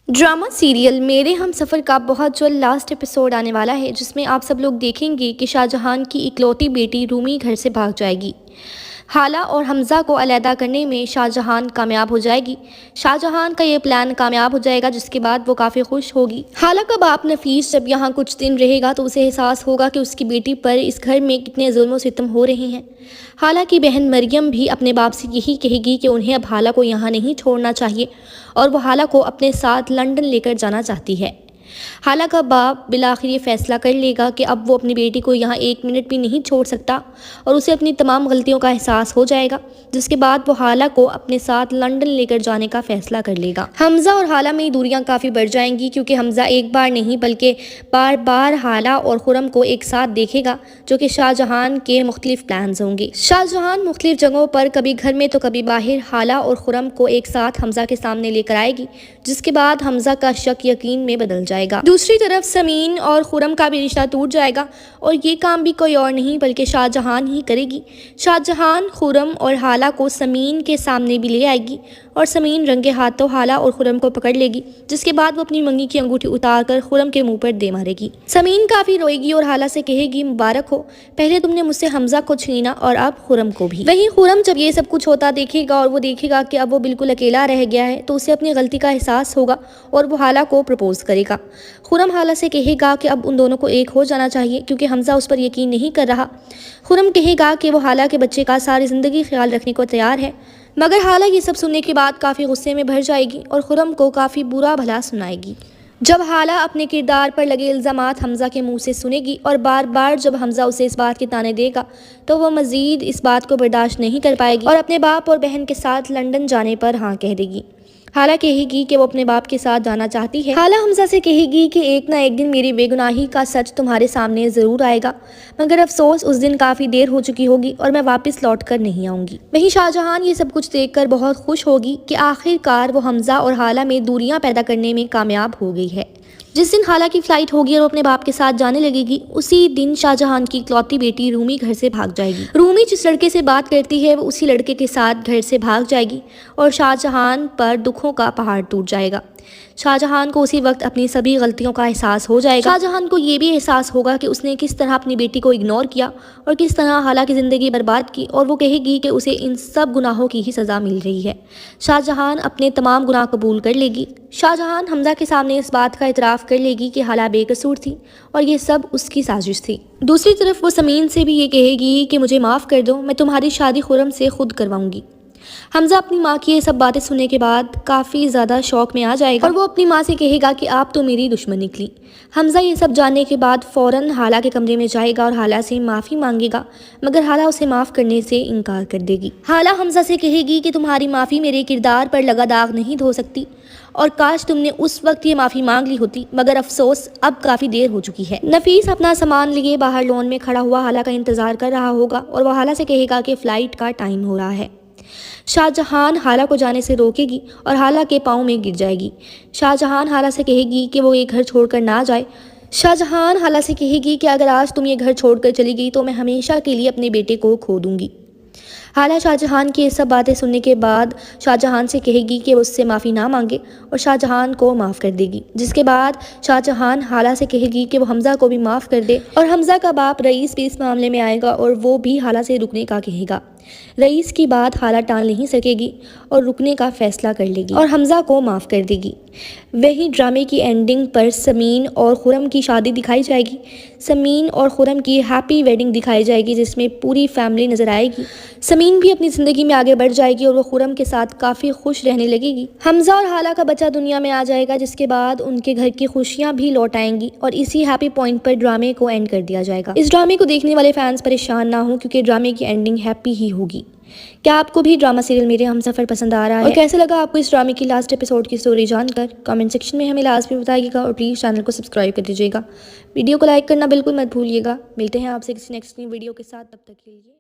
Drama serial मेरे हम सफ़र का बहुत जल्द लास्ट एपिसोड आने वाला है, जिसमें आप सब लोग देखेंगे कि शाहजहां की इकलौती बेटी रूमी घर से भाग जाएगी। हाला और हमज़ा को अलहदा करने में शाहजहां कामयाब हो जाएगी। शाहजहां का ये प्लान कामयाब हो जाएगा, जिसके बाद वो काफ़ी खुश होगी। हाला का बाप नफीस जब यहाँ कुछ दिन रहेगा तो उसे एहसास होगा कि उसकी बेटी पर इस घर में कितने जुल्म और सितम हो रहे हैं। हाला की बहन मरियम भी अपने बाप से यही कहेगी कि उन्हें अब हाला को यहाँ नहीं छोड़ना चाहिए और वो हाला को अपने साथ लंदन लेकर जाना चाहती है। हाला का बाप बिलाखिर ये फैसला कर लेगा कि अब वो अपनी बेटी को यहाँ एक मिनट भी नहीं छोड़ सकता और उसे अपनी तमाम गलतियों का एहसास हो जाएगा, जिसके बाद वो हाला को अपने साथ लंदन लेकर जाने का फैसला कर लेगा। हमज़ा और हाला में दूरियां काफ़ी बढ़ जाएंगी, क्योंकि हमज़ा एक बार नहीं बल्कि बार बार हाला और खुरम को एक साथ देखेगा, जो कि शाहजहां के मुख्तलिफ प्लान्स होंगे। शाहजहां मुख्तलिफ जगहों पर कभी घर में तो कभी बाहर हाला और खुरम को एक साथ हमज़ा के सामने लेकर आएगी, जिसके बाद हमज़ा का शक यकीन में बदल जाएगा। दूसरी तरफ समीन और खुरम का भी रिश्ता टूट जाएगा और ये काम भी कोई और नहीं बल्कि शाहजहां ही करेगी। शाहजहां खुरम और हाला को समीन के सामने भी ले आएगी और समीन रंगे हाथों हाला और खुरम को पकड़ लेगी, जिसके बाद वो अपनी मंगी की अंगूठी उतारकर खुरम के मुंह पर दे मारेगी। समीन काफी रोएगी और हाला से कहेगी, मुबारक हो, पहले तुमने मुझसे हमज़ा को छीना और अब खुरम को भी। वहीं खुरम जब ये सब कुछ होता देखेगा और वो देखेगा कि अब वो बिल्कुल अकेला रह गया है, तो उसे अपनी गलती का एहसास होगा और वो हाला को प्रपोज करेगा। खुरम हाला से कहेगा कि अब उन दोनों को एक हो जाना चाहिए, क्योंकि हमज़ा उस पर यकीन नहीं कर रहा। खुरम कहेगा कि वो हाला के बच्चे का सारी ज़िंदगी ख्याल रखने को तैयार है, मगर हाला ये सब सुनने के बाद काफ़ी गुस्से में भर जाएगी और खुरम को काफ़ी बुरा भला सुनाएगी। जब हाला अपने किरदार पर लगे इल्ज़ामात हमज़ा के मुंह से सुनेगी और बार बार जब हमज़ा उसे इस बात के ताने देगा, तो वो मज़ीद इस बात को बर्दाश्त नहीं कर पाएगी और अपने बाप और बहन के साथ लंदन जाने पर हाँ कह देगी। हाला कहेगी कि वो अपने बाप के साथ जाना चाहती है। हाला हमज़ा से कहेगी कि एक ना एक दिन मेरी बेगुनाही का सच तुम्हारे सामने ज़रूर आएगा, मगर अफसोस उस दिन काफ़ी देर हो चुकी होगी और मैं वापस लौट कर नहीं आऊँगी। वहीं शाहजहां ये सब कुछ देखकर बहुत खुश होगी कि आखिरकार वो हमज़ा और हाला में दूरियां पैदा करने में कामयाब हो गई है। जिस दिन हाला की फ्लाइट होगी और वो अपने बाप के साथ जाने लगेगी, उसी दिन शाहजहां की इकलौती बेटी रूमी घर से भाग जाएगी। रूमी जिस लड़के से बात करती है वो उसी लड़के के साथ घर से भाग जाएगी और शाहजहां पर दुखों का पहाड़ टूट जाएगा। शाहजहां को उसी वक्त अपनी सभी गलतियों का एहसास हो जाएगा। शाहजहां को ये भी एहसास होगा कि उसने किस तरह अपनी बेटी को इग्नोर किया और किस तरह हाला की ज़िंदगी बर्बाद की, और वो कहेगी कि उसे इन सब गुनाहों की ही सज़ा मिल रही है। शाहजहां अपने तमाम गुनाह कबूल कर लेगी। शाहजहां हमज़ा के सामने इस बात का इतराफ़ कर लेगी कि हाला बेकसूर थी और ये सब उसकी साजिश थी। दूसरी तरफ वो समीन से भी ये कहेगी कि मुझे माफ़ कर दो, मैं तुम्हारी शादी खुरम से खुद करवाऊंगी। हमज़ा अपनी माँ की ये सब बातें सुनने के बाद काफ़ी ज़्यादा शौक में आ जाएगा और वो अपनी माँ से कहेगा कि आप तो मेरी दुश्मन निकली। हमज़ा ये सब जानने के बाद फ़ौरन हाला के कमरे में जाएगा और हाला से माफ़ी मांगेगा, मगर हाला उसे माफ़ करने से इनकार कर देगी। हाला हमज़ा से कहेगी कि तुम्हारी माफ़ी मेरे किरदार पर लगा दाग नहीं धो सकती और काश तुमने उस वक्त ये माफ़ी मांग ली होती, मगर अफसोस अब काफ़ी देर हो चुकी है। नफीस अपना सामान लिए बाहर लॉन में खड़ा हुआ हाला का इंतज़ार कर रहा होगा और वह हाला से कहेगा कि फ़्लाइट का टाइम हो रहा है। शाहजहां हाला को जाने से रोकेगी और हाला के पाँव में गिर जाएगी। शाहजहां हाला से कहेगी कि वो ये घर छोड़कर ना जाए। शाहजहां हाला से कहेगी कि अगर आज तुम ये घर छोड़कर चली गई तो मैं हमेशा के लिए अपने बेटे को खो दूंगी। हाला शाहजहां की ये सब बातें सुनने के बाद शाहजहां से कहेगी कि वो उससे माफ़ी ना मांगे और शाहजहां को माफ़ कर देगी, जिसके बाद शाहजहां हाला से कहेगी कि वो हमज़ा को भी माफ़ कर दे और हमज़ा का बाप रईस भी इस मामले में आएगा और वो भी हाला से रुकने का कहेगा। रईस की बात हाला टाल नहीं सकेगी और रुकने का फैसला कर लेगी और हमज़ा को माफ़ कर देगी। वहीं ड्रामे की एंडिंग पर समीन और खुरम की शादी दिखाई जाएगी। समीन और खुरम की हैप्पी वेडिंग दिखाई जाएगी, जिसमें पूरी फैमिली नज़र आएगी। समीन भी अपनी ज़िंदगी में आगे बढ़ जाएगी और वो खुरम के साथ काफ़ी खुश रहने लगेगी। हमज़ा और हाला का बच्चा दुनिया में आ जाएगा, जिसके बाद उनके घर की खुशियाँ भी लौट आएंगी और इसी हैप्पी पॉइंट पर ड्रामे को एंड कर दिया जाएगा। इस ड्रामे को देखने वाले फैंस परेशान ना हो, क्योंकि ड्रामे की एंडिंग हैप्पी ही होगी। क्या आपको भी ड्रामा सीरियल मेरे हमसफ़र पसंद आ रहा है और कैसे लगा आपको इस ड्रामे की लास्ट एपिसोड की स्टोरी जानकर? कमेंट सेक्शन में हमें लाजमी बताइएगा और प्लीज़ चैनल को सब्सक्राइब कर दीजिएगा। वीडियो को लाइक करना बिल्कुल मत भूलिएगा। मिलते हैं आपसे किसी नेक्स्ट न्यू वीडियो के साथ, तब तक के लिए।